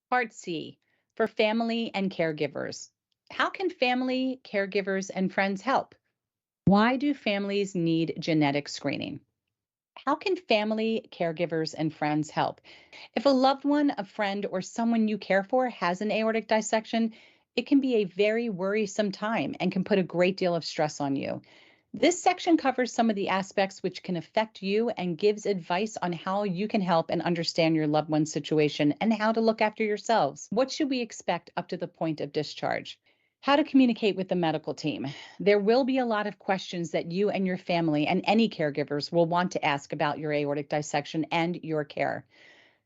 Part C for family and caregivers. How can family, caregivers, and friends help? Why do families need genetic screening? How can family, caregivers, and friends help? If a loved one, a friend, or someone you care for has an aortic dissection, it can be a very worrisome time and can put a great deal of stress on you. This section covers some of the aspects which can affect you and gives advice on how you can help and understand your loved one's situation and how to look after yourselves. What should we expect up to the point of discharge? How to communicate with the medical team. There will be a lot of questions that you and your family and any caregivers will want to ask about your aortic dissection and your care.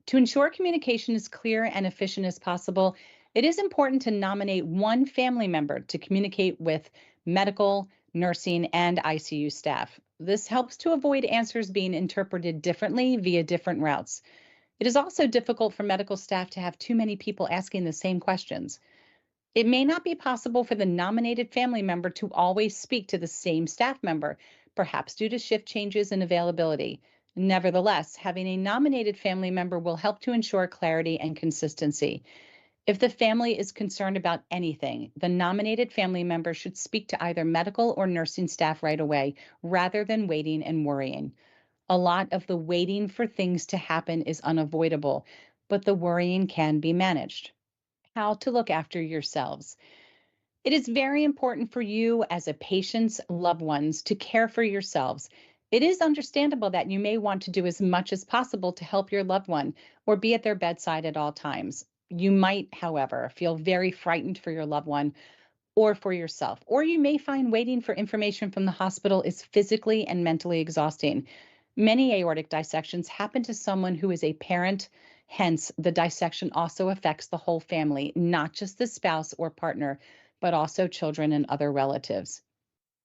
To ensure communication is clear and efficient as possible, it is important to nominate one family member to communicate with medical, nursing, and ICU staff. This helps to avoid answers being interpreted differently via different routes. It is also difficult for medical staff to have too many people asking the same questions. It may not be possible for the nominated family member to always speak to the same staff member, perhaps due to shift changes in availability. Nevertheless, having a nominated family member will help to ensure clarity and consistency. If the family is concerned about anything, the nominated family member should speak to either medical or nursing staff right away, rather than waiting and worrying. A lot of the waiting for things to happen is unavoidable, but the worrying can be managed. How to look after yourselves. It is very important for you as a patient's loved ones to care for yourselves. It is understandable that you may want to do as much as possible to help your loved one or be at their bedside at all times. You might, however, feel very frightened for your loved one or for yourself, or you may find waiting for information from the hospital is physically and mentally exhausting. Many aortic dissections happen to someone who is a parent. Hence, the dissection also affects the whole family, not just the spouse or partner, but also children and other relatives.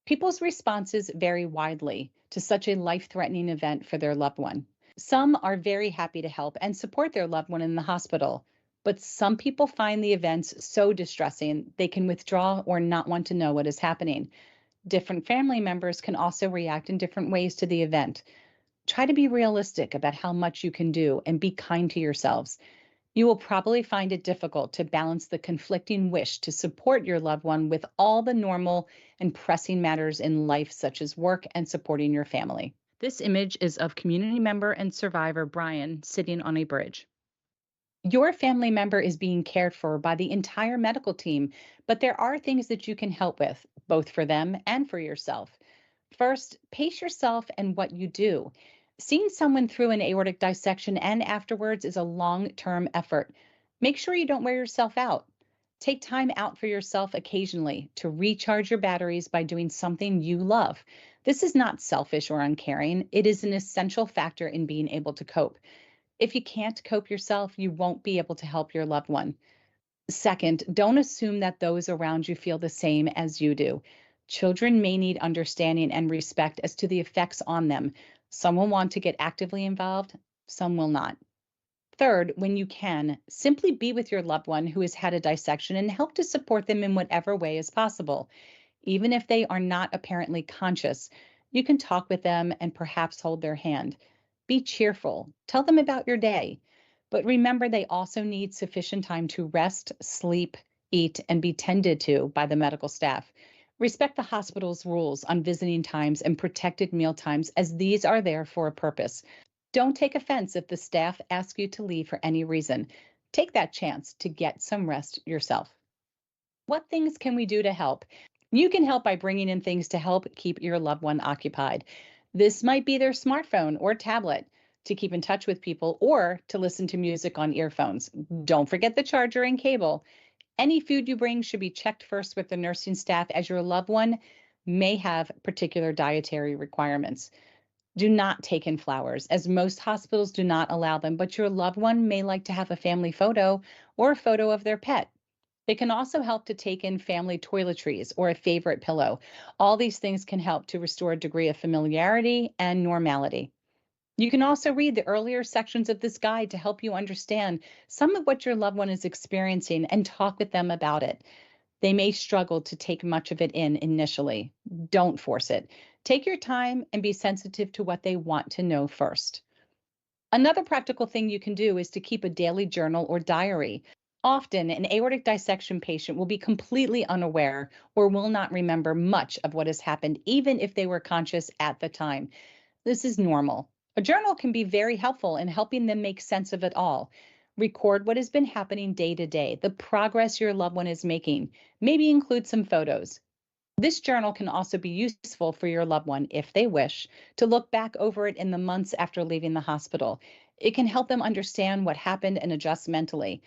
People's responses vary widely to such a life threatening event for their loved one. Some are very happy to help and support their loved one in the hospital, but some people find the events so distressing they can withdraw or not want to know what is happening. Different family members can also react in different ways to the event. Try to be realistic about how much you can do and be kind to yourselves. You will probably find it difficult to balance the conflicting wish to support your loved one with all the normal and pressing matters in life, such as work and supporting your family. This image is of community member and survivor Brian sitting on a bridge. Your family member is being cared for by the entire medical team, but there are things that you can help with, both for them and for yourself. First, pace yourself and what you do. Seeing someone through an aortic dissection and afterwards is a long term effort. Make sure you don't wear yourself out. Take time out for yourself occasionally to recharge your batteries by doing something you love. This is not selfish or uncaring, it is an essential factor in being able to cope. If you can't cope yourself, you won't be able to help your loved one. Second, don't assume that those around you feel the same as you do. Children may need understanding and respect as to the effects on them. Some will want to get actively involved, some will not. Third, when you can, simply be with your loved one who has had a dissection and help to support them in whatever way is possible. Even if they are not apparently conscious, you can talk with them and perhaps hold their hand. Be cheerful, tell them about your day. But remember, they also need sufficient time to rest, sleep, eat, and be tended to by the medical staff. Respect the hospital's rules on visiting times and protected meal times, as these are there for a purpose. Don't take offense if the staff ask you to leave for any reason. Take that chance to get some rest yourself. What things can we do to help? You can help by bringing in things to help keep your loved one occupied. This might be their smartphone or tablet to keep in touch with people or to listen to music on earphones. Don't forget the charger and cable. Any food you bring should be checked first with the nursing staff, as your loved one may have particular dietary requirements. Do not take in flowers, as most hospitals do not allow them, but your loved one may like to have a family photo or a photo of their pet. It can also help to take in family toiletries or a favorite pillow. All these things can help to restore a degree of familiarity and normality. You can also read the earlier sections of this guide to help you understand some of what your loved one is experiencing and talk with them about it. They may struggle to take much of it in initially. Don't force it. Take your time and be sensitive to what they want to know first. Another practical thing you can do is to keep a daily journal or diary. Often, an aortic dissection patient will be completely unaware or will not remember much of what has happened, even if they were conscious at the time. This is normal. A journal can be very helpful in helping them make sense of it all. Record what has been happening day to day, the progress your loved one is making. Maybe include some photos. This journal can also be useful for your loved one, if they wish, to look back over it in the months after leaving the hospital. It can help them understand what happened and adjust mentally.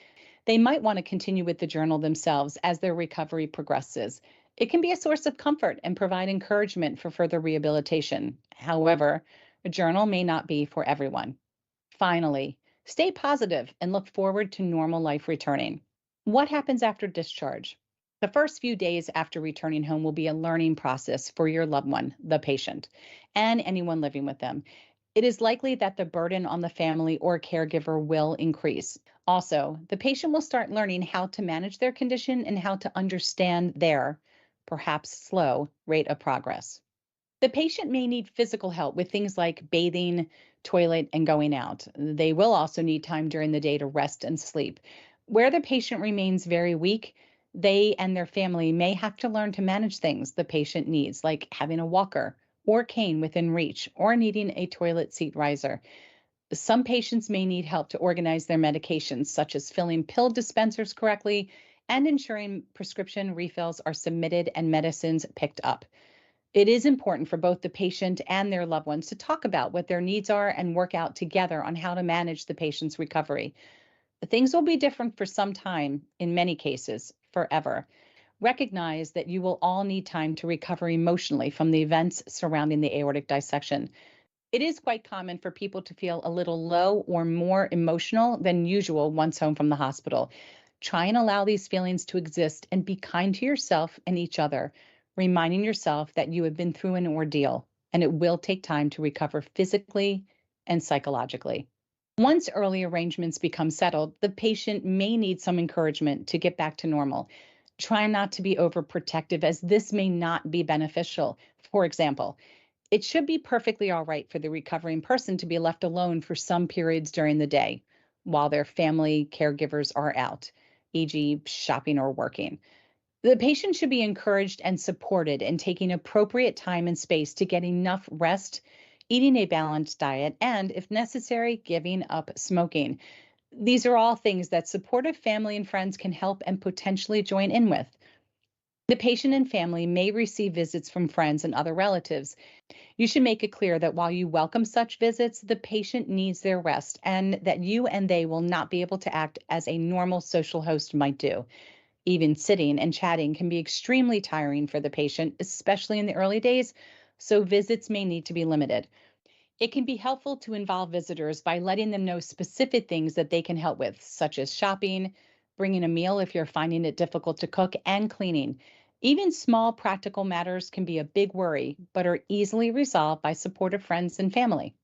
They might want to continue with the journal themselves as their recovery progresses. It can be a source of comfort and provide encouragement for further rehabilitation. However, a journal may not be for everyone. Finally, stay positive and look forward to normal life returning. What happens after discharge? The first few days after returning home will be a learning process for your loved one, the patient, and anyone living with them. It is likely that the burden on the family or caregiver will increase. Also, the patient will start learning how to manage their condition and how to understand their, perhaps slow, rate of progress. The patient may need physical help with things like bathing, toilet, and going out. They will also need time during the day to rest and sleep. Where the patient remains very weak, they and their family may have to learn to manage things the patient needs, like having a walker or cane within reach, or needing a toilet seat riser. Some patients may need help to organize their medications, such as filling pill dispensers correctly and ensuring prescription refills are submitted and medicines picked up. It is important for both the patient and their loved ones to talk about what their needs are and work out together on how to manage the patient's recovery. Things will be different for some time, in many cases, forever. Recognize that you will all need time to recover emotionally from the events surrounding the aortic dissection. It is quite common for people to feel a little low or more emotional than usual once home from the hospital. Try and allow these feelings to exist and be kind to yourself and each other, reminding yourself that you have been through an ordeal and it will take time to recover physically and psychologically. Once early arrangements become settled, the patient may need some encouragement to get back to normal. Try not to be overprotective, as this may not be beneficial. For example, it should be perfectly all right for the recovering person to be left alone for some periods during the day while their family caregivers are out, e.g., shopping or working. The patient should be encouraged and supported in taking appropriate time and space to get enough rest, eating a balanced diet, and, if necessary, giving up smoking. These are all things that supportive family and friends can help and potentially join in with. The patient and family may receive visits from friends and other relatives. You should make it clear that while you welcome such visits, the patient needs their rest and that you and they will not be able to act as a normal social host might do. Even sitting and chatting can be extremely tiring for the patient, especially in the early days, so visits may need to be limited. It can be helpful to involve visitors by letting them know specific things that they can help with, such as shopping, bringing a meal if you're finding it difficult to cook, and cleaning. Even small practical matters can be a big worry, but are easily resolved by supportive friends and family.